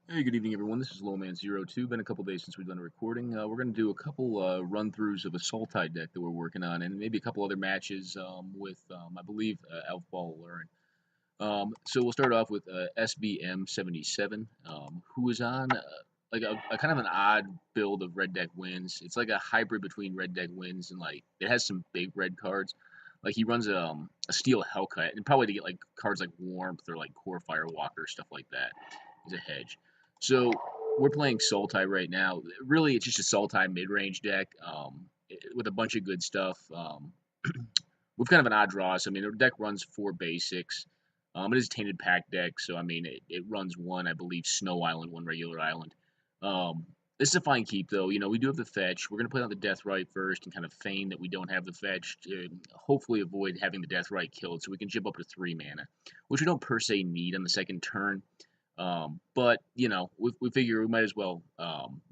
Hey, good evening, everyone. This is Lowman02. Been a couple days since we've done a recording. We're going to do a couple run-throughs of a Sultai deck that we're working on, and maybe a couple other matches with, I believe, Elfball Learn. So we'll start off with SBM77, who is on like a kind of an odd build of red deck wins. It's like a hybrid between red deck wins and like it has some big red cards. Like he runs a Steel Hellcut, and probably to get like cards like Warmth or like Core Firewalker, stuff like that. Is a hedge. So we're playing Sultai right now. Really, it's just a Sultai mid-range deck with a bunch of good stuff. We've kind of an odd draw. So I mean, our deck runs 4 basics. It is a tainted pack deck, so I mean, it runs one, I believe, Snow Island, one regular island. This is a fine keep, though. You know, we do have the fetch. We're going to play on the Death Right first and kind of feign that we don't have the fetch to hopefully avoid having the Death Right killed so we can jump up to 3 mana, which we don't per se need on the second turn. But, you know, we figure we might as well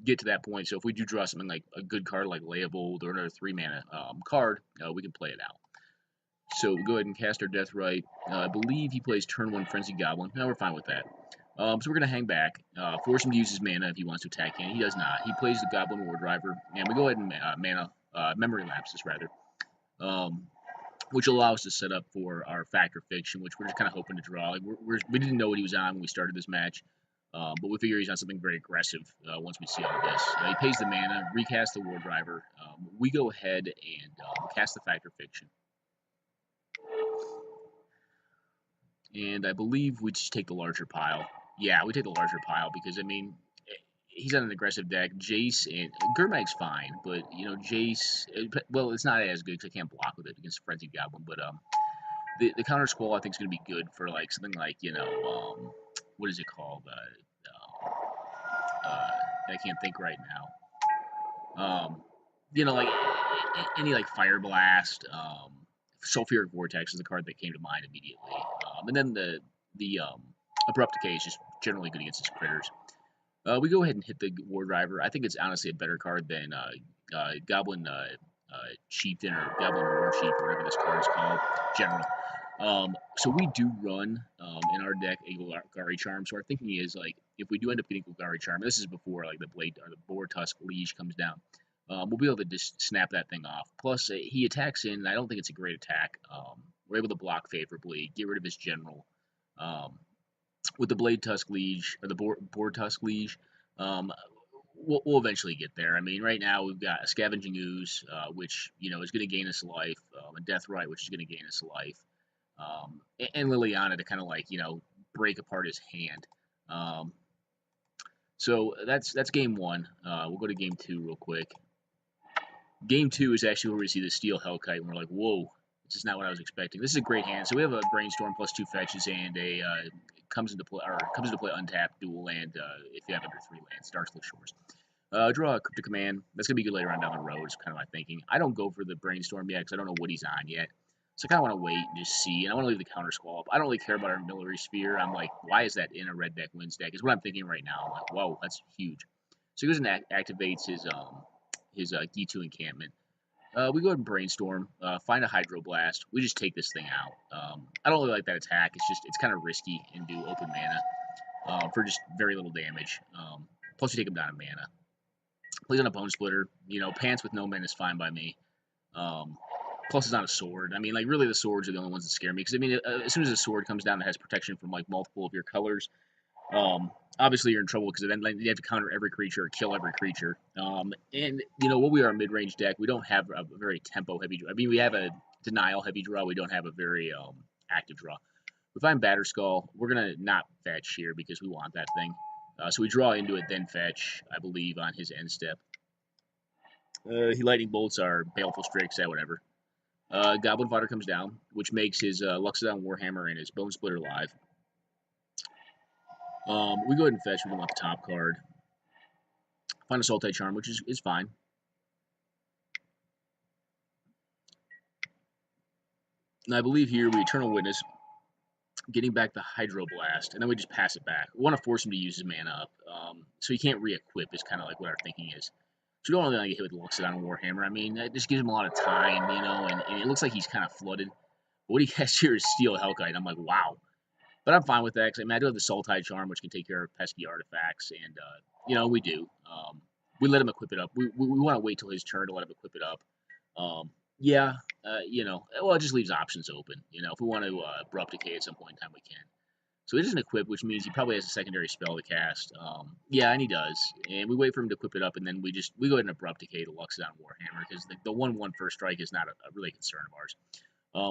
get to that point. So if we do draw something like a good card like Lay of Old or another 3 mana card, we can play it out. So we'll go ahead and cast our Death Right. I believe he plays turn 1 Frenzy Goblin. No, we're fine with that. So we're going to hang back, force him to use his mana if he wants to attack in. He does not. He plays the Goblin War Driver, and we go ahead and Memory Lapses, rather, which allows us to set up for our Fact or Fiction, which we're just kind of hoping to draw. Like we didn't know what he was on when we started this match, but we figure he's on something very aggressive once we see all this. He pays the mana, recast the War Driver. We go ahead and cast the Fact or Fiction. And I believe we just take the larger pile. Yeah, we take the larger pile because, I mean, he's on an aggressive deck. Jace and Gurmag's fine, but, you know, Jace, well, it's not as good because I can't block with it against Frenzy Goblin, but the counter squall I think is going to be good for, like, something like, you know, what is it called? I can't think right now. You know, like, any, like, Fire Blast, Sulfuric Vortex is the card that came to mind immediately. And then the Abrupt Decay is just generally good against his critters. We go ahead and hit the War Driver. I think it's honestly a better card than Goblin Chieftain or Goblin War Chief or whatever this card is called. General. So we do run in our deck a Golgari Charm. So our thinking is like if we do end up getting Golgari Charm, this is before like the Blade or the Boar Tusk Liege comes down. We'll be able to just snap that thing off. Plus, he attacks in. I don't think it's a great attack. We're able to block favorably, get rid of his general. With the Blade Tusk Liege or the Boar Tusk Liege, we'll eventually get there. I mean, right now we've got a Scavenging Ooze, which you know is going to gain us life, a Death Right, which is going to gain us life, and Liliana to kind of like you know break apart his hand. So that's game one. We'll go to game two real quick. Game two is actually where we see the Steel Hellkite, and we're like, whoa, this is not what I was expecting. This is a great hand. So we have a Brainstorm plus 2 fetches and a comes into play untapped dual land if you have under 3 lands, Darkslick Shores. Draw a Cryptic Command. That's gonna be good later on down the road. Is kind of my thinking. I don't go for the Brainstorm yet because I don't know what he's on yet. So I kind of want to wait and just see. And I want to leave the counter squall up. I don't really care about our Artillery Sphere. I'm like, why is that in a red deck wins deck? Is what I'm thinking right now. I'm like, whoa, that's huge. So he goes and activates his D2 encampment. We go ahead and Brainstorm, find a Hydroblast. We just take this thing out. I don't really like that attack. It's kind of risky and do open mana for just very little damage. Plus, you take him down in mana. Plays on a Bone Splitter. You know, Pants with no mana is fine by me. Plus, it's not a sword. I mean, like, really, the swords are the only ones that scare me. Because, I mean, as soon as a sword comes down that has protection from, like, multiple of your colors, obviously you're in trouble because then you have to counter every creature or kill every creature. And you know what, we are a mid-range deck. We don't have a very tempo heavy draw. I mean, we have a denial heavy draw. We don't have a very active draw. If I'm Batterskull, we're gonna not fetch here because we want that thing. So we draw into it, then fetch, I believe, on his end step. He lightning bolts our Baleful Strix, whatever. Goblin Fodder comes down, which makes his Luxodon Warhammer and his Bone Splitter live. We go ahead and fetch. We want the top card. Find a Sultai Charm, which is fine. And I believe here we Eternal Witness, getting back the Hydroblast, and then we just pass it back. We want to force him to use his mana up, so he can't re-equip is kind of like what our thinking is. So we don't really want to get hit with Luxodon Warhammer. I mean, that just gives him a lot of time, you know, and it looks like he's kind of flooded. But what he has here is Steel Hellkite. I'm like, wow. But I'm fine with that, because I mean, I do have the Sultai Charm, which can take care of pesky artifacts, and, you know, we do. We let him equip it up. We want to wait till his turn to let him equip it up. Yeah, you know, well, it just leaves options open. You know, if we want to abrupt decay at some point in time, we can. So it doesn't equip, which means he probably has a secondary spell to cast. Yeah, and he does. And we wait for him to equip it up, and then we go ahead and abrupt decay to Luxodon Warhammer, because the 1/1 first strike is not a really concern of ours.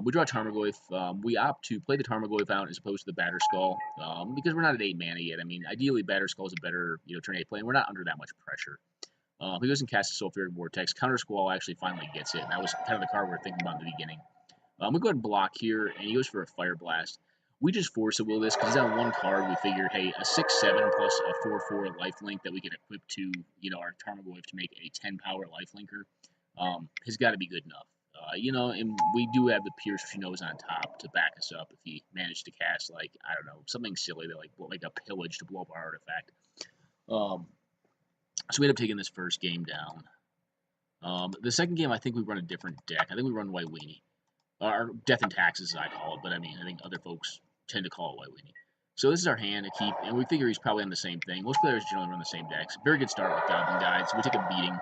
We draw Tarmogoyf. We opt to play the Tarmogoyf out as opposed to the Batterskull, because we're not at 8 mana yet. I mean, ideally, Batterskull is a better, you know, turn 8 play, and we're not under that much pressure. He goes and casts a Sulfuric Vortex. Counter Squall actually finally gets it, and that was kind of the card we were thinking about in the beginning. We go ahead and block here, and he goes for a Fire Blast. We just force a will this, because he's on one card. We figured, hey, a 6/7 plus a 4/4 lifelink that we can equip to, you know, our Tarmogoyf to make a 10 power lifelinker has got to be good enough. You know, and we do have the Pierce Nose on top to back us up if he managed to cast, like, I don't know, something silly that like a Pillage to blow up our artifact. So we end up taking this first game down. The second game, I think we run a different deck. I think we run White Weenie. Or Death and Taxes, as I call it, but I mean, I think other folks tend to call it White Weenie. So this is our hand to keep, and we figure he's probably on the same thing. Most players generally run the same decks. Very good start with Goblin Guide, so we take a beating.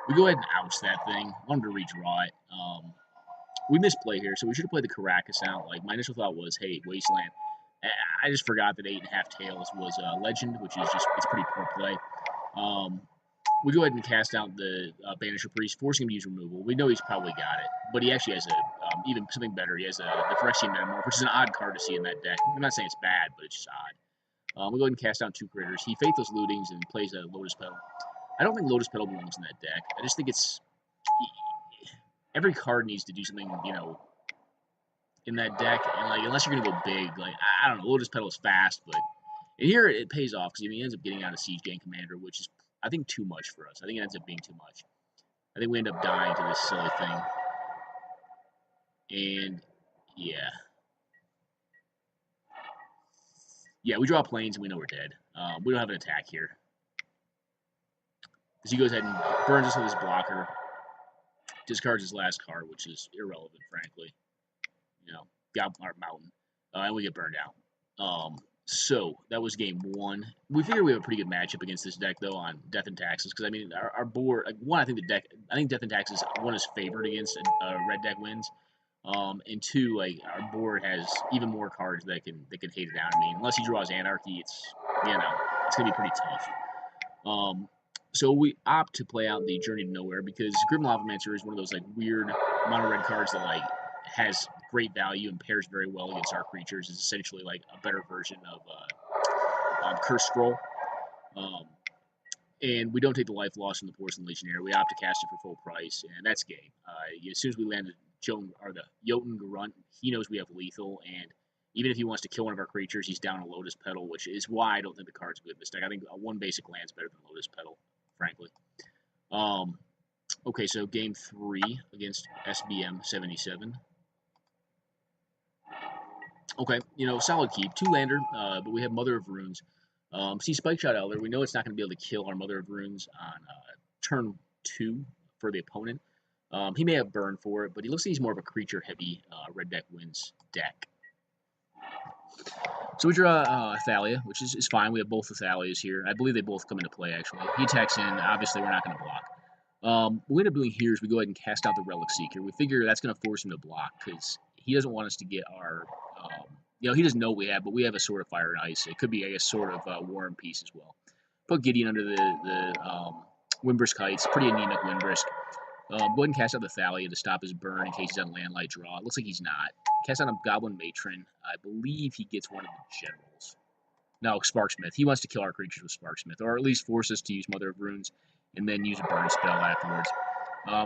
We go ahead and ouch that thing. Wanted to redraw it. We misplay here, so we should have played the Caracas out. Like, my initial thought was, hey, Wasteland. I just forgot that 8.5 Tails was Legend, which is just, it's pretty poor play. We go ahead and cast out the Banisher Priest, forcing him to use removal. We know he's probably got it, but he actually has even something better. He has the Phyrexian Metamorph, which is an odd card to see in that deck. I'm not saying it's bad, but it's just odd. We go ahead and cast down 2 critters. He Faithless Lootings and plays a Lotus Petal. I don't think Lotus Petal belongs in that deck. I just think it's... Every card needs to do something, you know, in that deck, and, like, unless you're going to go big, like, I don't know, Lotus Petal is fast, but... And here it pays off, because he ends up getting out a Siege Gang Commander, which is, I think, too much for us. I think it ends up being too much. I think we end up dying to this silly thing. And, yeah. Yeah, we draw Plains and we know we're dead. We don't have an attack here. Because he goes ahead and burns us with his blocker. Discards his last card, which is irrelevant, frankly. You know, got our mountain. And we get burned out. So, that was game 1. We figure we have a pretty good matchup against this deck, though, on Death and Taxes. Because, I mean, our board... Like, one, I think Death and Taxes, one, is favored against red deck wins. And 2, like, our board has even more cards that can hate it out. I mean, unless he draws Anarchy, it's, you know, it's going to be pretty tough. So we opt to play out the Journey to Nowhere, because Grim Lavamancer is one of those, like, weird mono-red cards that, like, has great value and pairs very well against our creatures. It's essentially like a better version of Curse Scroll. And we don't take the life loss from the Porcelain Legionnaire. We opt to cast it for full price, and that's game. As soon as we land the Jotun Grunt, he knows we have lethal, and even if he wants to kill one of our creatures, he's down a Lotus Petal, which is why I don't think the card's good in this deck. I think one basic land's better than Lotus Petal, frankly. Okay, so game 3 against SBM 77. Okay, you know, solid keep. 2-lander, but we have Mother of Runes. See Spike Shot Elder. We know it's not going to be able to kill our Mother of Runes on turn 2 for the opponent. He may have burn for it, but he looks like he's more of a creature-heavy red deck wins deck. So we draw Thalia, which is fine. We have both Thalias here. I believe they both come into play, actually. He attacks in. Obviously, we're not going to block. What we end up doing here is we go ahead and cast out the Relic Seeker. We figure that's going to force him to block, because he doesn't want us to get our... you know, he doesn't know we have, but we have a Sword of Fire and Ice. It could be, I guess, sort of War and Peace as well. Put Gideon under the Windbrisk Heights. Pretty anemic Windbrisk. Go ahead and cast out the Thalia to stop his burn in case he's on Landlight draw. It looks like he's not. Cast out a Goblin Matron. I believe he gets one of the generals. No, Sparksmith. He wants to kill our creatures with Sparksmith, or at least force us to use Mother of Runes and then use a burn spell afterwards.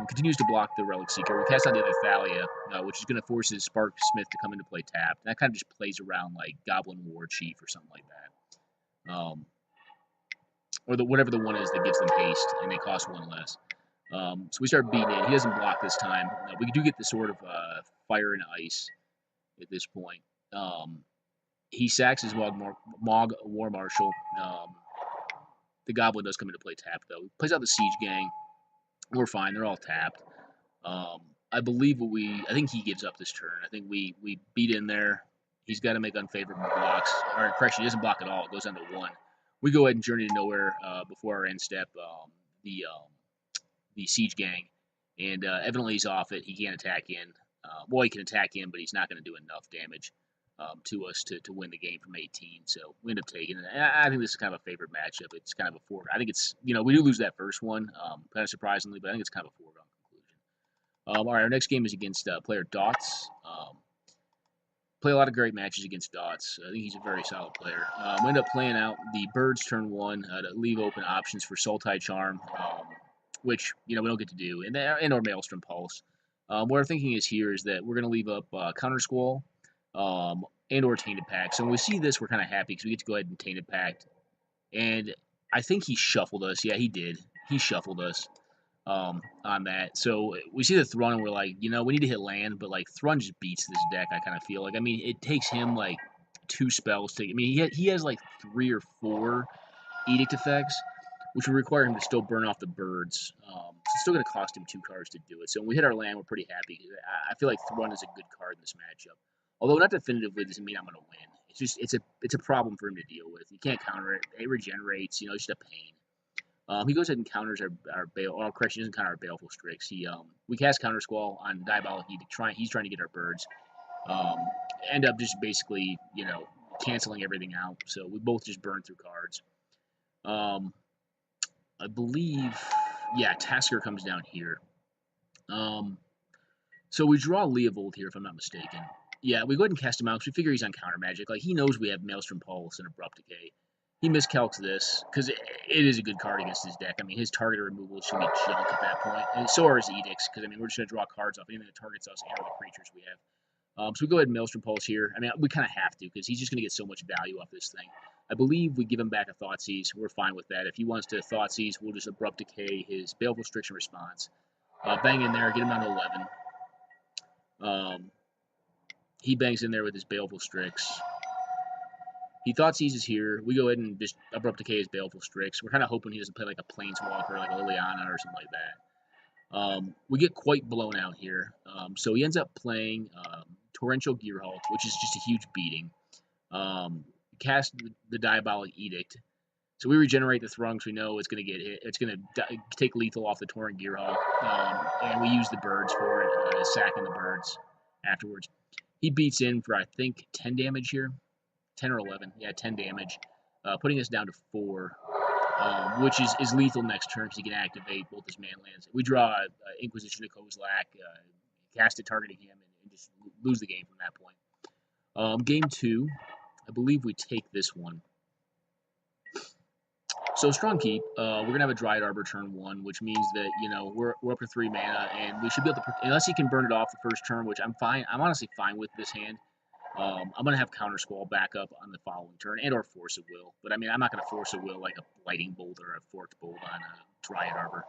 Continues to block the Relic Seeker. We cast out the other Thalia, which is going to force his Sparksmith to come into play tapped. And that kind of just plays around like Goblin War Chief or something like that. Or whatever the one is that gives them haste, and they cost 1 less. So we start beating in. He doesn't block this time. We do get the Sword of Fire and Ice at this point. He sacks his Mog War Marshal. The Goblin does come into play tapped, though. He plays out the Siege Gang. We're fine. They're all tapped. I believe I think he gives up this turn. I think we beat in there, He's got to make unfavorable blocks. Or correction, he doesn't block at all. It goes down to 1. We go ahead and Journey to Nowhere before our end step. The Siege Gang, and evidently he's off it. He can't attack in. Well, he can attack in, but he's not going to do enough damage to us to win the game from 18. So we end up taking it. And I think this is kind of a favorite matchup. It's kind of a foregone. I think it's, we do lose that first one, kind of surprisingly, but I think it's kind of a foregone conclusion. All right, our next game is against player Dots. Play a lot of great matches against Dots. I think he's a very solid player. We end up playing out the Birds turn 1 to leave open options for Sultai Charm, which we don't get to do, and or Maelstrom Pulse. What our thinking is here is that we're going to leave up Counter Squall and or Tainted Pact. So when we see this, we're kind of happy because we get to go ahead and Tainted Pact. And I think he shuffled us. Yeah, he did. He shuffled us on that. So we see the Thrun, and we're like, we need to hit land, but like Thrun just beats this deck. I kind of feel like. I mean, it takes him like 2 spells to. I mean, he has like 3 or 4 Edict effects, which would require him to still burn off the birds. It's still going to cost him 2 cards to do it. So when we hit our land, we're pretty happy. I feel like Thrun is a good card in this matchup. Although not definitively doesn't mean I'm going to win. It's just it's a problem for him to deal with. You can't counter it. It regenerates. It's just a pain. He goes ahead and counters our Bale. Or correction, he doesn't counter our Baleful Strix. We cast Counter Squall on Diabolic Edict. He's trying to get our birds. End up just basically canceling everything out. So we both just burn through cards. I believe, yeah, Tasker comes down here. So we draw Leovold here, if I'm not mistaken. Yeah, we go ahead and cast him out because we figure he's on counter magic. Like, he knows we have Maelstrom Pulse and Abrupt Decay. He miscalcs this because it is a good card against his deck. I mean, his targeted removal should be junk at that point. And so are his Edicts because, I mean, we're just going to draw cards off anything that targets us and the creatures we have. So we go ahead and Maelstrom Pulse here. I mean, we kind of have to because he's just going to get so much value off this thing. I believe we give him back a Thoughtseize. We're fine with that. If he wants to Thoughtseize, we'll just Abrupt Decay his Baleful Strix in response. Bang in there, get him down to 11. He bangs in there with his Baleful Strix. He Thoughtseizes here. We go ahead and just Abrupt Decay his Baleful Strix. We're kind of hoping he doesn't play like a Planeswalker, like a Liliana or something like that. We get quite blown out here. So he ends up playing Torrential Gearhulk, which is just a huge beating. Cast the Diabolic Edict. So we regenerate the Thrun because we know it's going to get hit. It's going to take lethal off the Torrent Gearhulk. And we use the birds for it, sacking the birds afterwards. He beats in for, I think, 10 damage here. 10 or 11. Yeah, 10 damage. Putting us down to 4. Which is lethal next turn because he can activate both his man lands. We draw Inquisition of Kozlak, cast it targeting him, and just lose the game from that point. Game 2, I believe we take this one. So Strong Keep, we're going to have a Dryad Arbor turn 1, which means that, we're up to 3 mana, and we should be able to, unless he can burn it off the first turn, which I'm honestly fine with this hand. I'm going to have Counter Squall back up on the following turn, and or Force of Will. But, I mean, I'm not going to Force of Will like a Lightning Bolt or a Forked Bolt on a Dryad Arbor.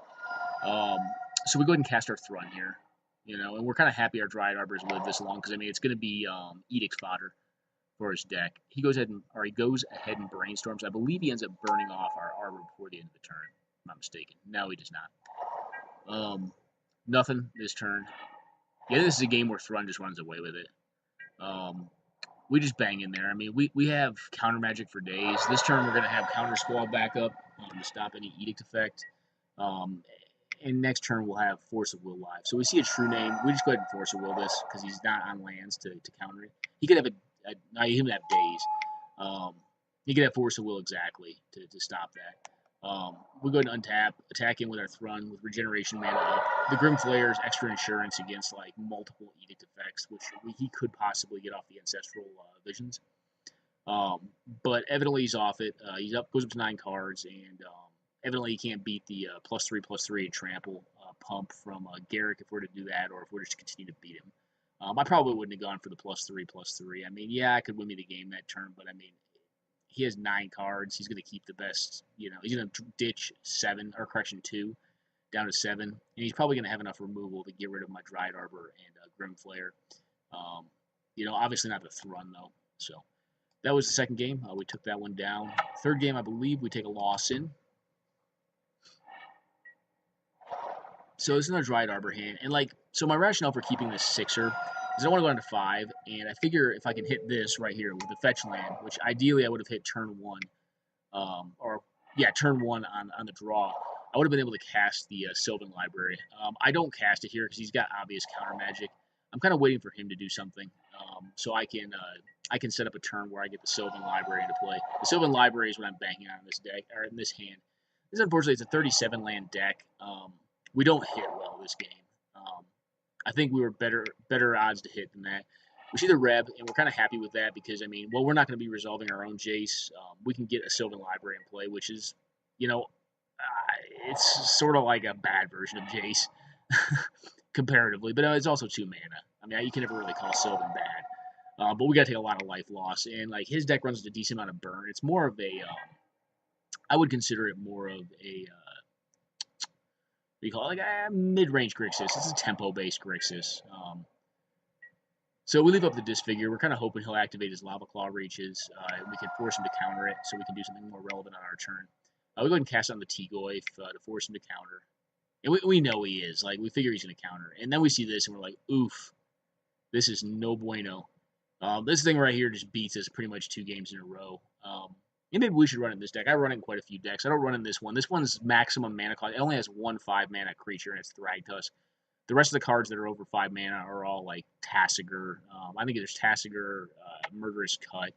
So we go ahead and cast our Thrun here, and we're kind of happy our Dryad Arbor has lived this long, because, I mean, it's going to be Edict fodder for his deck. He goes ahead and brainstorms. I believe he ends up burning off our Arbor before the end of the turn, if I'm not mistaken. No, he does not. Nothing this turn. Yeah, this is a game where Thrun just runs away with it. We just bang in there. I mean, we have counter magic for days. This turn we're going to have Counter Squall back up to stop any Edict effect. And next turn we'll have Force of Will live. So we see a True Name. We just go ahead and Force of Will this because he's not on lands to counter it. He could have he would have days. He could have Force of Will exactly to stop that. We go ahead and untap, attack in with our Thrun with regeneration mana up. The Grim Flayer's extra insurance against like multiple Edict effects, which he could possibly get off the Ancestral Visions. But evidently he's off it. He's goes up to 9 cards, and evidently he can't beat the +3/+3 and trample pump from Garrick if we're to do that, or if we're just to continue to beat him. I probably wouldn't have gone for the +3/+3. I mean, yeah, I could win me the game that turn, but I mean, he has 9 cards. He's going to keep the best, he's going to ditch 2 down to 7. And he's probably going to have enough removal to get rid of my Dryad Arbor and Grim Flayer. Obviously not the Thrun, though. So that was the second game. We took that one down. Third game, I believe we take a loss in. So this is another Dryad Arbor hand. And, so my rationale for keeping this 6er because I want to go down to 5, and I figure if I can hit this right here with the fetch land, which ideally I would have hit turn 1, or yeah, turn 1 on the draw, I would have been able to cast the Sylvan Library. I don't cast it here because he's got obvious counter magic. I'm kind of waiting for him to do something, so I can set up a turn where I get the Sylvan Library into play. The Sylvan Library is what I'm banking on in this deck, or in this hand. This, unfortunately, it's a 37 land deck. We don't hit well this game. I think we were better odds to hit than that. We see the Reb, and we're kind of happy with that because, I mean, well, we're not going to be resolving our own Jace. We can get a Sylvan Library in play, which is, you know, it's sort of like a bad version of Jace comparatively, but it's also 2 mana. I mean, you can never really call Sylvan bad. But we got to take a lot of life loss, and like his deck runs with a decent amount of burn. It's more of a, I would consider it more of a, what do you call it, like a mid-range Grixis. It's a tempo-based Grixis. So we leave up the Disfigure. We're kind of hoping he'll activate his Lava Claw Reaches, and we can force him to counter it, so we can do something more relevant on our turn. We go ahead and cast on the T-Goyf to force him to counter. And we know he is. Like, we figure he's going to counter. And then we see this, and we're like, oof, this is no bueno. This thing right here just beats us pretty much 2 games in a row. And maybe we should run it in this deck. I run it in quite a few decks. I don't run it in this one. This one's maximum mana cost. It only has 1 5-mana creature, and it's Thragtusk. The rest of the cards that are over 5 mana are all like Tasigur. I think there's Tasigur, Murderous Cut.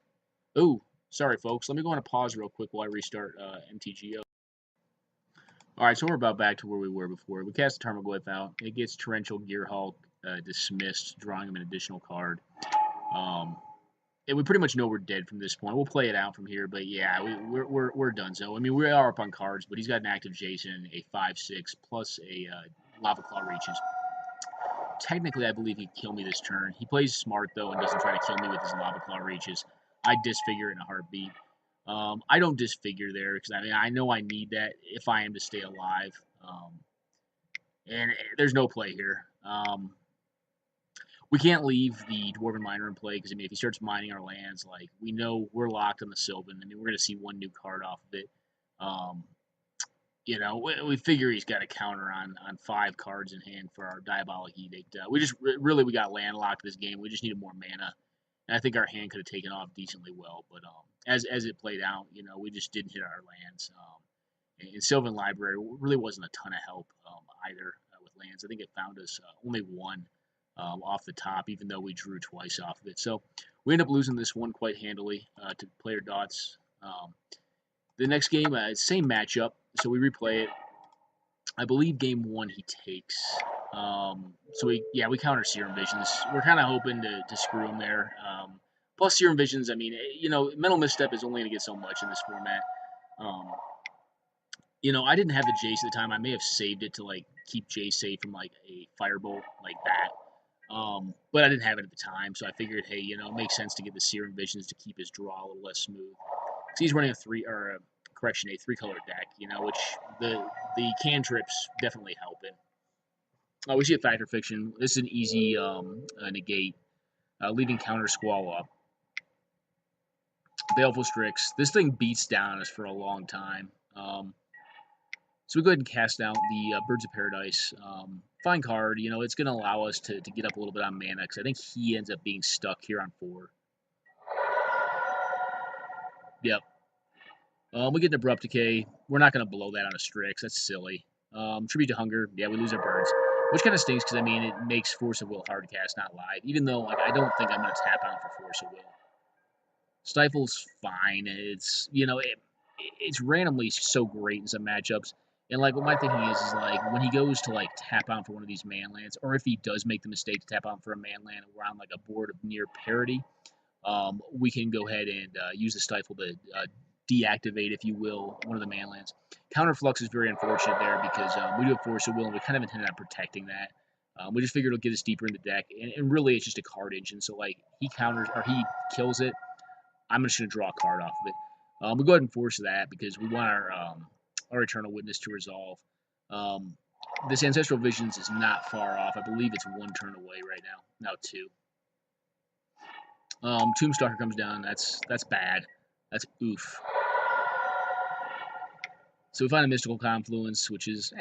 Oh, sorry, folks. Let me go on a pause real quick while I restart MTGO. All right, so we're about back to where we were before. We cast the Tarmogoyf out. It gets Torrential Gearhulk dismissed, drawing him an additional card. And we pretty much know we're dead from this point. We'll play it out from here, but yeah, we're done. So I mean, we are up on cards, but he's got an active Jason, a 5/6 plus a Lava Claw Reaches. Technically, I believe he'd kill me this turn. He plays smart though and doesn't try to kill me with his Lava Claw Reaches. I disfigure in a heartbeat. I don't disfigure there because I mean I know I need that if I am to stay alive. And there's no play here. We can't leave the Dwarven Miner in play because I mean if he starts mining our lands, like we know we're locked on the Sylvan. I mean we're gonna see 1 new card off of it. You know, we figure he's got a counter on 5 cards in hand for our Diabolic Edict. We just really we got landlocked this game. We just needed more mana, and I think our hand could have taken off decently well. But as it played out, you know, we just didn't hit our lands. And Sylvan Library really wasn't a ton of help either with lands. I think it found us only 1 off the top, even though we drew twice off of it. So we end up losing this one quite handily to player dots. The next game, same matchup, so we replay it. I believe game 1 he takes. So we counter Serum Visions. We're kind of hoping to screw him there. Plus Serum Visions, I mean, you know, Mental Misstep is only going to get so much in this format. You know, I didn't have the Jace at the time. I may have saved it to like keep Jace safe from like a Firebolt like that. But I didn't have it at the time, so I figured, hey, you know, it makes sense to get the Serum Visions to keep his draw a little less smooth. So he's running a 3-color deck, you know, which the cantrips definitely help in. We see a Factor Fiction. This is an easy negate, leaving counter Squall up. Baleful Strix. This thing beats down us for a long time. So we go ahead and cast out the Birds of Paradise. Fine card, you know, it's going to allow us to get up a little bit on mana, because I think he ends up being stuck here on 4. Yep. We get an Abrupt Decay. We're not going to blow that on a Strix. That's silly. Tribute to Hunger. Yeah, we lose our birds. Which kind of stinks, because, I mean, it makes Force of Will hard to cast, not live. Even though, like, I don't think I'm going to tap out for Force of Will. Stifle's fine. It's, you know, it's randomly so great in some matchups. And, like, what my thinking is like, when he goes to, like, tap out for one of these man lands, or if he does make the mistake to tap out for a man land around, like, a board of near parity, we can go ahead and use the Stifle to deactivate, if you will, one of the man lands. Counterflux is very unfortunate there because we do have Force of Will, and we kind of intended on protecting that. We just figured it'll get us deeper in the deck, and really it's just a card engine. So, like, he counters, or he kills it, I'm just going to draw a card off of it. We'll go ahead and force that because we want our Eternal Witness to resolve. This Ancestral Visions is not far off. I believe it's 1 turn away right now. No, 2. Tombstalker comes down. That's bad. That's oof. So we find a Mystical Confluence, which is,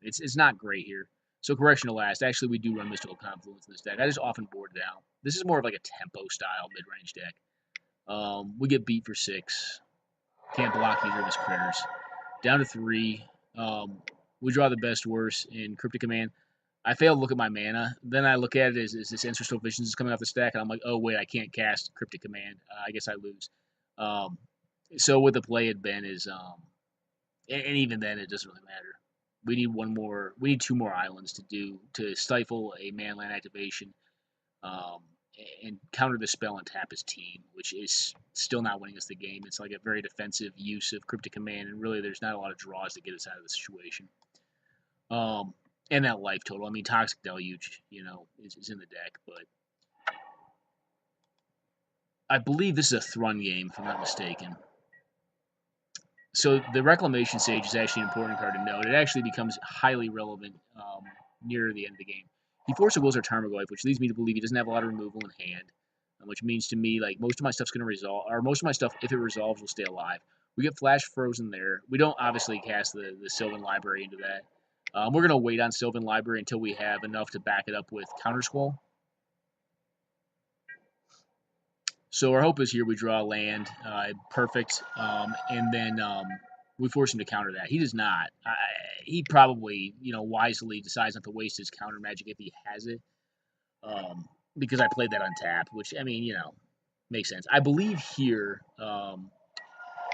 it's not great here. So correction to last, actually we do run Mystical Confluence in this deck. I just often board it out. This is more of like a tempo style mid-range deck. We get beat for 6. Can't block either of his critters. Down to 3. We draw the best worst in Cryptic Command. I fail to look at my mana. Then I look at it as this Ancestral Visions is coming off the stack, and I'm like, oh wait, I can't cast Cryptic Command. I guess I lose. So what the play had been is, and even then it doesn't really matter. We need one more. We need 2 more islands to stifle a manland activation, and counter the spell and tap his team, which is still not winning us the game. It's like a very defensive use of Cryptic Command, and really there's not a lot of draws to get us out of the situation. And that life total. I mean, Toxic Deluge, is in the deck, but I believe this is a Thrun game, if I'm not mistaken. So the Reclamation Sage is actually an important card to note. It actually becomes highly relevant near the end of the game. He force-wills our Tarmogoyf, which leads me to believe he doesn't have a lot of removal in hand, which means to me, like, most of my stuff's going to resolve, or most of my stuff, if it resolves, will stay alive. We get Flash Frozen there. We don't obviously cast the Sylvan Library into that. We're going to wait on Sylvan Library until we have enough to back it up with Counter Squall. So our hope is here we draw land, perfect, and then we force him to counter that. He does not. He probably, wisely decides not to waste his counter magic if he has it, because I played that on tap, which, I mean, makes sense. I believe here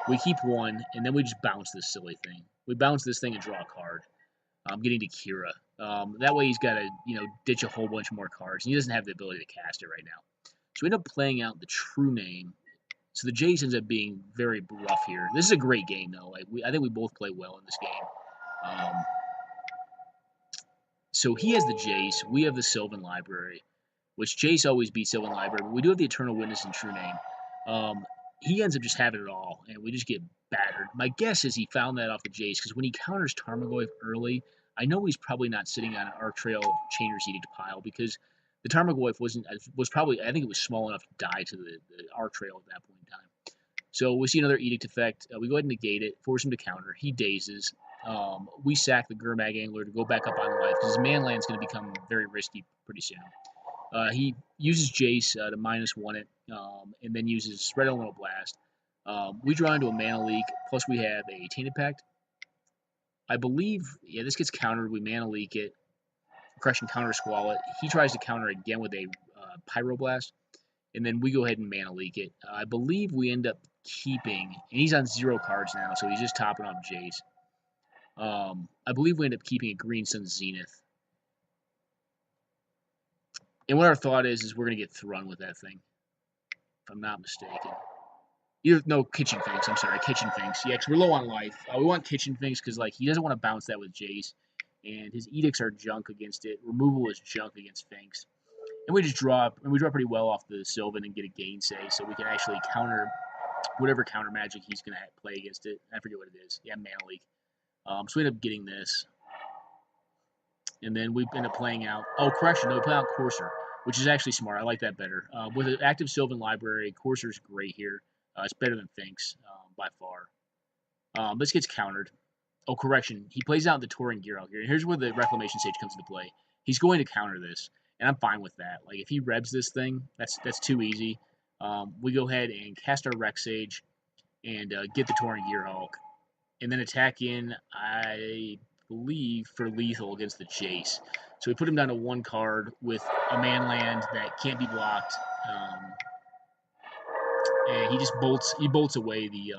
we keep 1, and then we just bounce this silly thing. We bounce this thing and draw a card. Getting to Kira. That way he's got to, ditch a whole bunch more cards, and he doesn't have the ability to cast it right now. So we end up playing out the True Name. So the Jace ends up being very rough here. This is a great game, though. I think we both play well in this game. So he has the Jace. We have the Sylvan Library, which Jace always beats Sylvan Library, but we do have the Eternal Witness and True Name. He ends up just having it all, and we just get battered. My guess is he found that off the Jace, because when he counters Tarmogoyf early, I know he's probably not sitting on an Arc Trail Chainer's Edict pile, because the Tarmogoyf was probably, I think it was small enough to die to the Arc Trail at that point in time. So we see another Edict effect. We go ahead and negate it, force him to counter. He dazes. We sack the Gurmag Angler to go back up on life, because his manland's going to become very risky pretty soon. He uses Jace to -1 it, and then uses Spread Elemental Blast. We draw into a Mana Leak, plus we have a Tainted Pact. I believe, yeah, this gets countered. We Mana Leak it. Correction, Counter Squall it. He tries to counter again with a Pyroblast, and then we go ahead and Mana Leak it. I believe we end up keeping, and he's on 0 cards now, so he's just topping off Jace. I believe we end up keeping a Green Sun Zenith. And what our thought is we're going to get Thrun with that thing, if I'm not mistaken. No, Kitchen Finks. I'm sorry, Kitchen Finks. Yeah, because we're low on life. We want Kitchen Finks because, like, he doesn't want to bounce that with Jace, and his Edicts are junk against it. Removal is junk against Finks. And we just draw, and we draw pretty well off the Sylvan and get a Gainsay, so we can actually counter whatever counter magic he's going to play against it. I forget what it is. Yeah, Mana Leak. So we end up getting this. And then we end up playing out... Oh, correction. No, we play out Courser, which is actually smart. I like that better. With an active Sylvan Library, Courser's great here. It's better than Finks by far. This gets countered. Oh, correction. He plays out the Tauren Gearhulk here. Here's where the Reclamation Sage comes into play. He's going to counter this, and I'm fine with that. Like, if he rebs this thing, that's too easy. We go ahead and cast our Rec Sage and get the Tauren Gearhulk, and then attack in, I believe, for lethal against the Jace. So we put him down to 1 card with a manland that can't be blocked. And he just bolts away the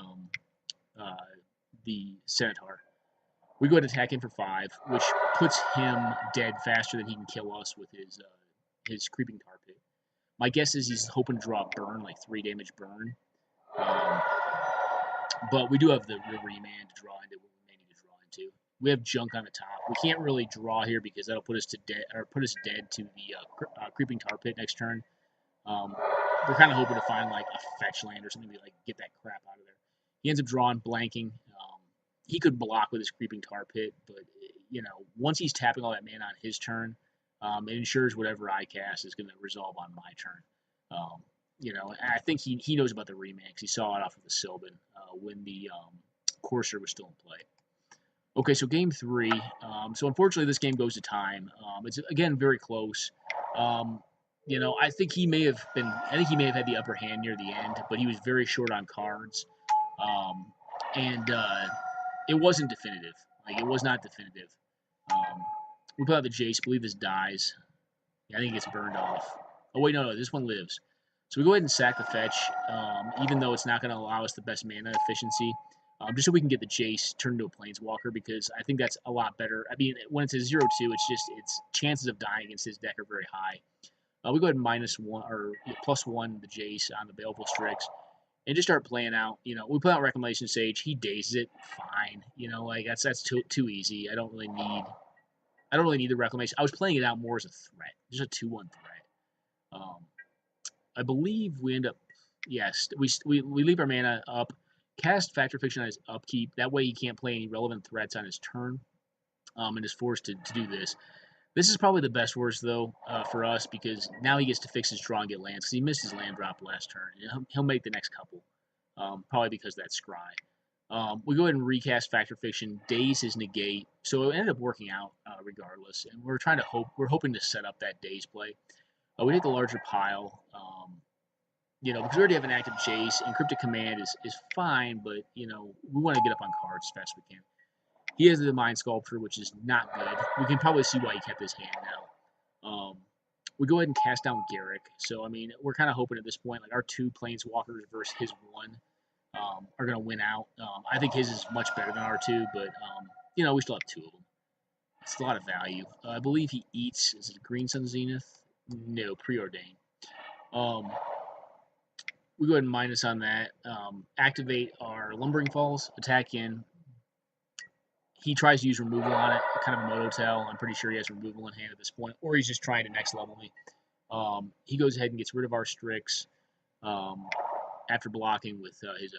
Centaur. We go ahead and attack him for 5, which puts him dead faster than he can kill us with his Creeping Tar Pit. My guess is he's hoping to draw a burn, like 3 damage burn. But we do have the Remand to draw into what we may need to draw into. We have junk on the top. We can't really draw here because that'll put us dead to the Creeping Tar Pit next turn. We're kind of hoping to find like a fetch land or something to like get that crap out of there. He ends up drawing blanking. He could block with his Creeping Tar Pit, but once he's tapping all that mana on his turn, it ensures whatever I cast is going to resolve on my turn. And I think he knows about the remix. He saw it off of the Sylvan when the Courser was still in play. Okay, so game three. So unfortunately, this game goes to time. It's again very close. Um, I think he may have been. I think he may have had the upper hand near the end, but he was very short on cards, um, and it wasn't definitive. Like it was not definitive. Um, we put out the Jace. I believe this dies. Yeah, I think it gets burned off. Oh wait, no, this one lives. So we go ahead and sack the fetch, even though it's not going to allow us the best mana efficiency, just so we can get the Jace turned into a Planeswalker, because I think that's a lot better. I mean, when it's a 0-2, it's just its chances of dying against his deck are very high. We go ahead and -1 or +1 the Jace on the Baleful Strix, and just start playing out. We put out Reclamation Sage. He dazes it, fine. Like that's too easy. I don't really need the Reclamation. I was playing it out more as a threat, just a 2-1 threat. Um, I believe we end up, yes, we leave our mana up, cast Factor Fiction on his upkeep. That way he can't play any relevant threats on his turn, and is forced to do this. This is probably the best worst, though, for us, because now he gets to fix his draw and get lands, because he missed his land drop last turn. He'll make the next couple, probably because of that scry. We go ahead and recast Factor Fiction, daze his negate, so it ended up working out regardless. And we're hoping to set up that daze play. We take the larger pile, because we already have an active Jace, and Cryptic Command is fine, but we want to get up on cards as fast as we can. He has the Mind Sculpture, which is not good. We can probably see why he kept his hand now. We go ahead and cast down Garrick. So I mean, we're kind of hoping at this point, like our 2 Planeswalkers versus his 1. Are going to win out. I think his is much better than our 2, but we still have 2 of them. It's a lot of value. I believe he eats. Is it Green Sun Zenith? No, Preordain. We go ahead and minus on that. Activate our Lumbering Falls. Attack in. He tries to use removal on it, kind of a Mototel. I'm pretty sure he has removal in hand at this point, or he's just trying to next level me. He goes ahead and gets rid of our Strix after blocking with his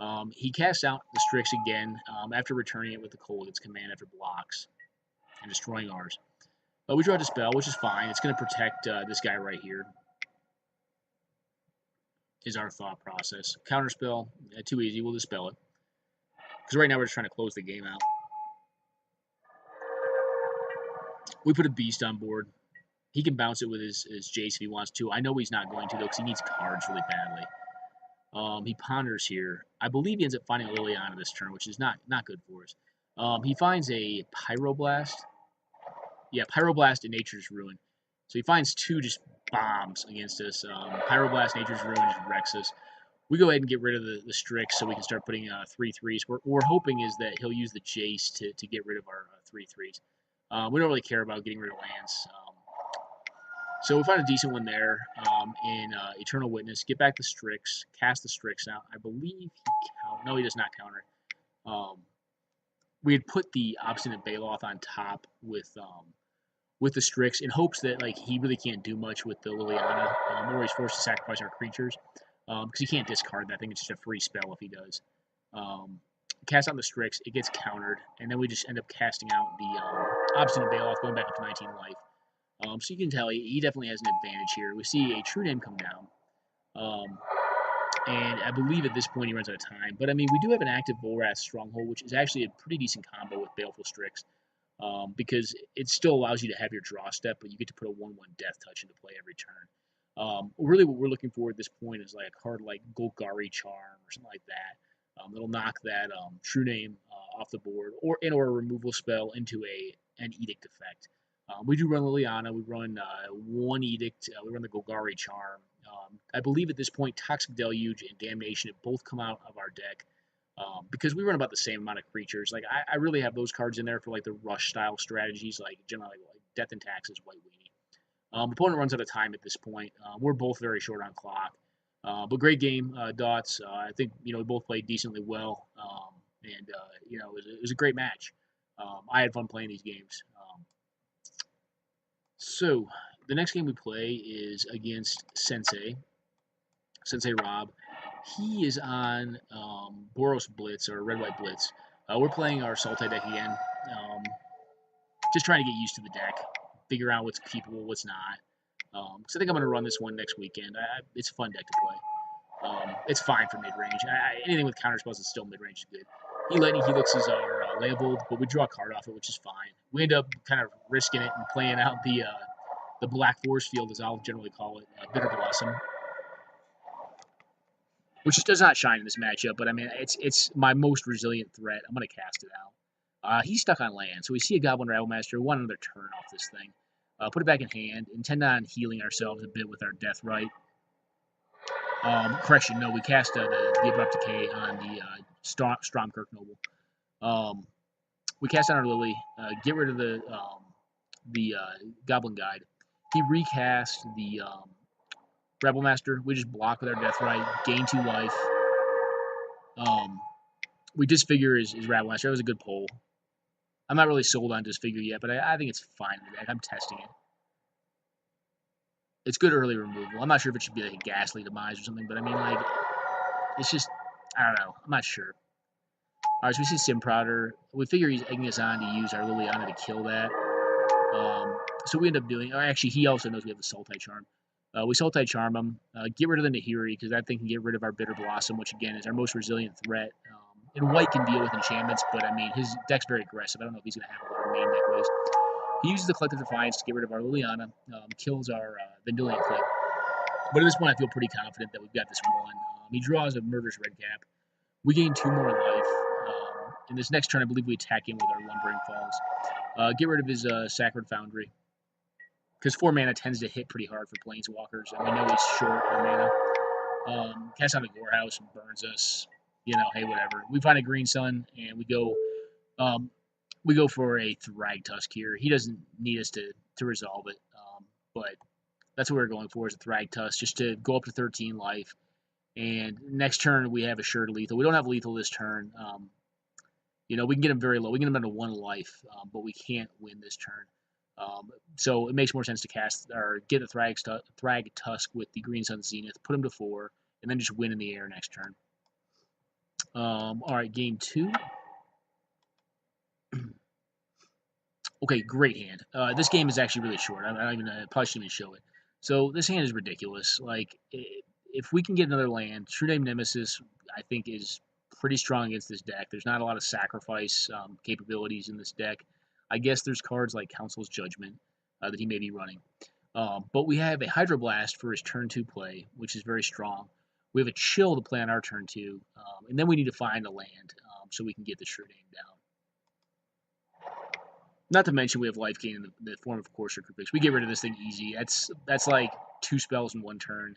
own. He casts out the Strix again after returning it with the Kolaghan's Command after blocks and destroying ours. We draw a Dispel, which is fine. It's going to protect this guy right here, is our thought process. Counterspell, too easy. We'll Dispel it. Because right now we're just trying to close the game out. We put a Beast on board. He can bounce it with his Jace if he wants to. I know he's not going to, though, because he needs cards really badly. He ponders here. I believe he ends up finding a Liliana this turn, which is not good for us. He finds a Pyroblast. Yeah, Pyroblast and Nature's Ruin. So he finds 2 just bombs against us. Pyroblast, Nature's Ruin just wrecks us. We go ahead and get rid of the Strix so we can start putting 3/3s. What we're hoping is that he'll use the Jace to get rid of our 3/3s. We don't really care about getting rid of lands. So we find a decent one there in Eternal Witness. Get back the Strix, cast the Strix out. I believe he no, he does not counter it. We had put the Obstinate Baloth on top with the Strix in hopes that like he really can't do much with the Liliana, or he's forced to sacrifice our creatures because he can't discard that thing. It's just a free spell if he does. Cast out the Strix, it gets countered, and then we just end up casting out the Obstinate Baloth, going back up to 19 life. So you can tell he definitely has an advantage here. We see a True Name come down. And I believe at this point he runs out of time. But I mean, we do have an active Volrath Stronghold, which is actually a pretty decent combo with Baleful Strix. Because it still allows you to have your draw step, but you get to put a 1/1 Death Touch into play every turn. Really what we're looking for at this point is like a card like Golgari Charm or something like that. That'll knock that True Name off the board, or a removal spell into an Edict effect. We do run Liliana. We run 1 Edict. We run the Golgari Charm. I believe at this point, Toxic Deluge and Damnation have both come out of our deck because we run about the same amount of creatures. Like I really have those cards in there for like the rush style strategies, like generally like Death and Taxes, White Weenie. Opponent runs out of time at this point. We're both very short on clock. But great game, Dots. I think we both played decently well, and it was a great match. I had fun playing these games. So the next game we play is against Sensei Rob. He is on Boros Blitz or Red White Blitz. We're playing our Sultai deck again. Just trying to get used to the deck, figure out what's keepable, what's not. So I think I'm going to run this one next weekend. It's a fun deck to play. It's fine for mid-range. Anything with counterspells is still mid-range is good. He Helixes are labeled, but we draw a card off it, which is fine. We end up kind of risking it and playing out the Black Force Field, as I'll generally call it, Bitter Blossom, which does not shine in this matchup. But I mean, it's my most resilient threat. I'm gonna cast it out. He's stuck on land, so we see a Goblin Rabblemaster. Want another turn off this thing. Put it back in hand. Intend on healing ourselves a bit with our Death Right. Correction, no, we cast the Abrupt Decay on the Stromkirk Noble. We cast on our Lily, get rid of the Goblin Guide. He recast the Rebel Master. We just block with our Death Right, gain 2 life. We disfigure his Rebel Master. That was a good pull. I'm not really sold on disfigure yet, but I think it's fine with that. I'm testing it. It's good early removal. I'm not sure if it should be like a Ghastly Demise or something, but I mean, like, it's just, I don't know. I'm not sure. Alright, so we see Simprouder. We figure he's egging us on to use our Liliana to kill that. So we end up doing, or actually, he also knows we have the Sultai Charm. We Sultai Charm him, get rid of the Nahiri, because that thing can get rid of our Bitter Blossom, which again is our most resilient threat. And white can deal with enchantments, but I mean, his deck's very aggressive. I don't know if he's going to have a lot of main deck ways. He uses the Collective Defiance to get rid of our Liliana, kills our Vendilion Clip. But at this point, I feel pretty confident that we've got this one. He draws a Murderous Redcap. We gain 2 more life. In this next turn, I believe we attack him with our Lumbering Falls. Get rid of his Sacred Foundry. Because 4 mana tends to hit pretty hard for Planeswalkers, and we know he's short on mana. Cast on the Gorehouse and burns us. You know, hey, whatever. We find a Green Sun, and we go for a Thragtusk here. He doesn't need us to resolve it, but that's what we're going for, is a Thragtusk, just to go up to 13 life. And next turn, we have assured lethal. We don't have lethal this turn. You know, we can get him very low. We can get him down to 1 life, but we can't win this turn. So it makes more sense to cast or get a Thragtusk with the Green Sun Zenith, put him to 4, and then just win in the air next turn. All right, game 2. Okay, great hand. This game is actually really short. I probably shouldn't even show it. So this hand is ridiculous. Like, if we can get another land, True Name Nemesis, I think, is pretty strong against this deck. There's not a lot of sacrifice capabilities in this deck. I guess there's cards like Council's Judgment that he may be running. But we have a Hydroblast for his turn 2 play, which is very strong. We have a Chill to play on our turn 2, and then we need to find a land so we can get the True Name down. Not to mention we have life gain in the form of Courser Cryptics. We get rid of this thing easy. That's like 2 spells in 1 turn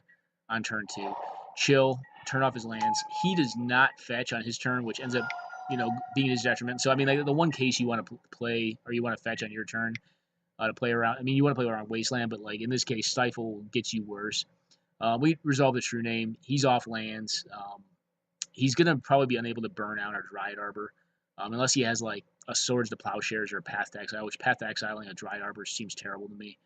on turn 2. Chill, turn off his lands. He does not fetch on his turn, which ends up, you know, being his detriment. So I mean, like, the one case you want to play or you want to fetch on your turn to play around. I mean, you want to play around Wasteland, but like in this case, Stifle gets you worse. We resolve the True Name. He's off lands. He's gonna probably be unable to burn out our Dryad Arbor. Unless he has like a Swords to Plowshares or a Path to Exile, which Path to Exiling a Dryad Arbor seems terrible to me.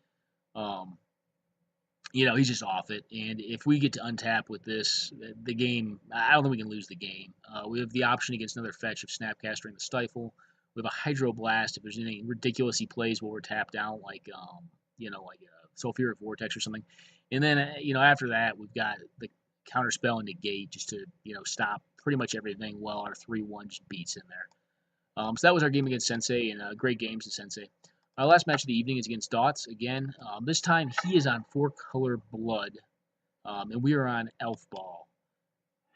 You know, he's just off it. And if we get to untap with this, the game, I don't think we can lose the game. We have the option against another fetch of Snapcaster and the Stifle. We have a Hydroblast if there's anything ridiculous he plays while we're tapped out, like, you know, like a Sulfuric Vortex or something. And then, you know, after that, we've got the Counterspell and Negate just to, you know, stop pretty much everything while our 3-1 just beats in there. So that was our game against Sensei, and great games to Sensei. Our last match of the evening is against Dots again. This time he is on 4-color Blood, and we are on Elfball.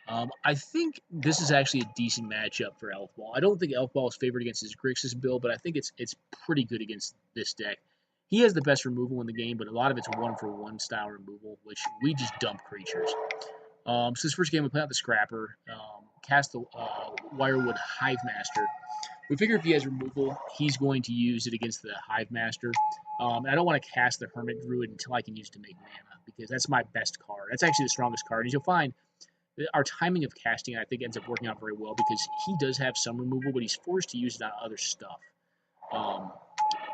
I think this is actually a decent matchup for Elfball. I don't think Elfball is favored against his Grixis build, but I think it's pretty good against this deck. He has the best removal in the game, but a lot of it's 1-for-1 style removal, which we just dump creatures. So this first game we play out the Scrapper, cast the Wirewood Hive Master. We figure if he has removal, he's going to use it against the Hive Master. I don't want to cast the Hermit Druid until I can use it to make mana, because that's my best card. That's actually the strongest card. As you'll find, our timing of casting, I think, ends up working out very well, because he does have some removal, but he's forced to use it on other stuff.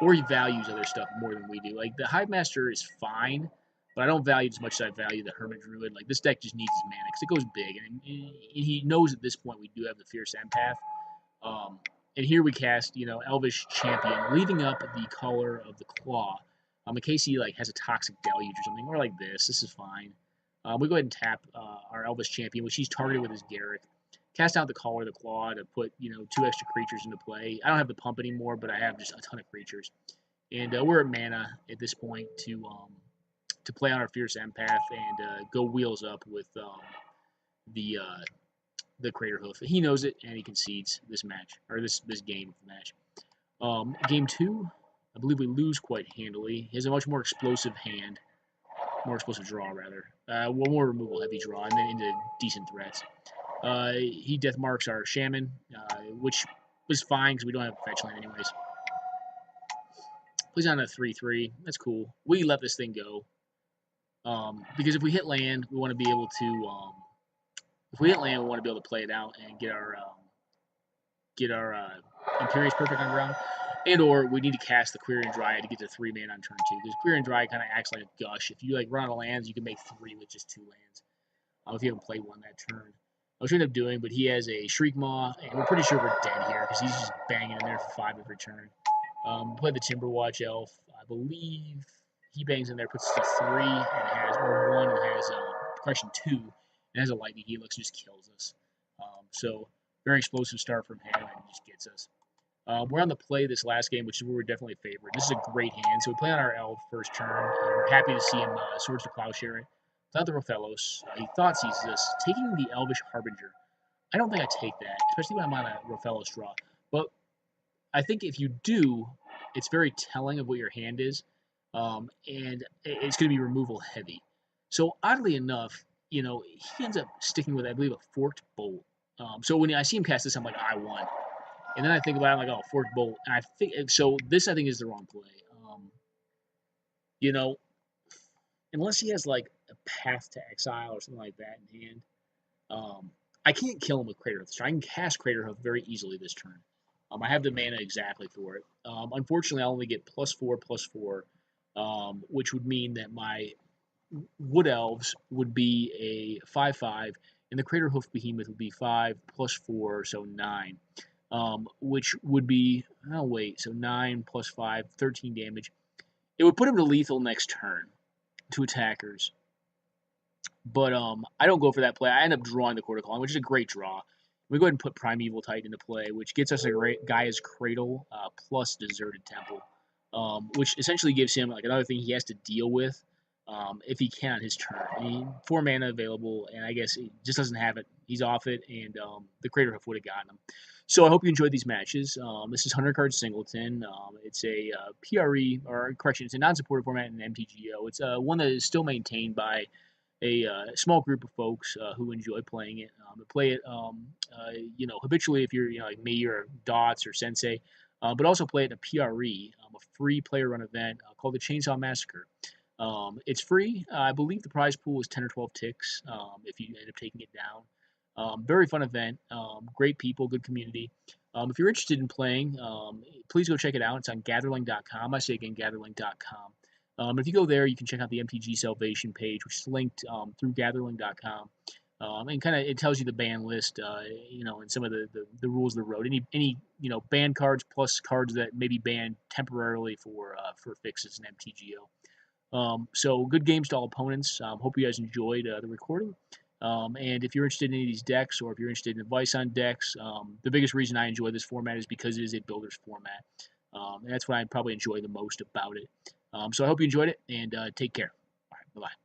Or he values other stuff more than we do. Like, the Hive Master is fine, but I don't value it as much as I value the Hermit Druid. Like, this deck just needs his mana, because it goes big, and he knows at this point we do have the Fierce Empath. And here we cast, you know, Elvish Champion, leaving up the color of the Claw. In case he, like, has a Toxic Deluge or something, or like this. This is fine. We go ahead and tap our Elvish Champion, which he's targeted with his Garruk. cast out the Caller, the Claw to put 2 extra creatures into play. I don't have the pump anymore, but I have just a ton of creatures, and we're at mana at this point to play on our Fierce Empath and go wheels up with the Crater Hoof. He knows it, and he concedes this match, or this game of the match. Game 2, I believe we lose quite handily. He has a much more explosive hand, more explosive draw, rather. One more removal heavy draw, and then into decent threats. He death marks our Shaman, which was fine because we don't have fetch land anyways. Plays on a 3/3. That's cool. We let this thing go. Because if we hit land, we want to be able to. If we hit land, we want to be able to play it out and get our Imperious Perfect on ground, and or we need to cast the Quirion Dryad to get to 3 mana on turn 2. Because Quirion Dryad kind of acts like a gush. If you run out of lands, you can make 3 with just 2 lands. If you haven't played one that turn. Which we end up doing, but he has a Shriekmaw, and we're pretty sure we're dead here because he's just banging in there for 5 every turn. Play the Timberwatch Elf. I believe he bangs in there, puts it to 3, and has, or 1, and has, correction, 2, and has a Lightning Helix, just kills us. So, very explosive start from him, and he just gets us. We're on the play this last game, which is where we're definitely favored. This is a great hand, so we play on our Elf first turn, and we're happy to see him Swords to Plowshare it. Without the Rofellos, he thought he's just taking the Elvish Harbinger. I don't think I take that, especially when I'm on a Rofellos draw. But I think if you do, it's very telling of what your hand is, and it's going to be removal heavy. So oddly enough, he ends up sticking with, I believe, a Forked Bolt. So when I see him cast this, I'm like, I won. And then I think about it, I'm like, oh, Forked Bolt. And I think, so this I think is the wrong play. Unless he has like a Path to Exile or something like that in hand, I can't kill him with Crater Hoof. I can cast Crater Hoof very easily this turn. I have the mana exactly for it. Unfortunately, I only get +4/+4, which would mean that my Wood Elves would be a 5/5, and the Crater Hoof Behemoth would be 5/4, so 9. Which would be, so 9 + 5, 13 damage. It would put him to lethal next turn to attackers. But I don't go for that play. I end up drawing the Court of Calling, which is a great draw. We go ahead and put Primeval Titan into play, which gets us a great Gaia's Cradle plus Deserted Temple, which essentially gives him like another thing he has to deal with if he can on his turn. 4 mana available, and I guess he just doesn't have it. He's off it, and the Crater Hoof would have gotten him. So I hope you enjoyed these matches. This is 100 card singleton. It's a PRE, or correction, it's a non-supported format in MTGO. It's one that is still maintained by a small group of folks who enjoy playing it. Play it, habitually if you're like me or Dots or Sensei, but also play it in a PRE, a free player-run event called the Chainsaw Massacre. It's free. I believe the prize pool is 10 or 12 ticks if you end up taking it down. Very fun event. Great people, good community. If you're interested in playing, please go check it out. It's on Gatherling.com. I say again, Gatherling.com. If you go there, you can check out the MTG Salvation page, which is linked through Gatherling.com. And kind of it tells you the ban list, and some of the rules of the road. Any ban cards plus cards that may be banned temporarily for fixes in MTGO. So good games to all opponents. Hope you guys enjoyed the recording. And if you're interested in any of these decks, or if you're interested in advice on decks, the biggest reason I enjoy this format is because it is a builder's format. And that's what I probably enjoy the most about it. So I hope you enjoyed it, and take care. All right, bye-bye.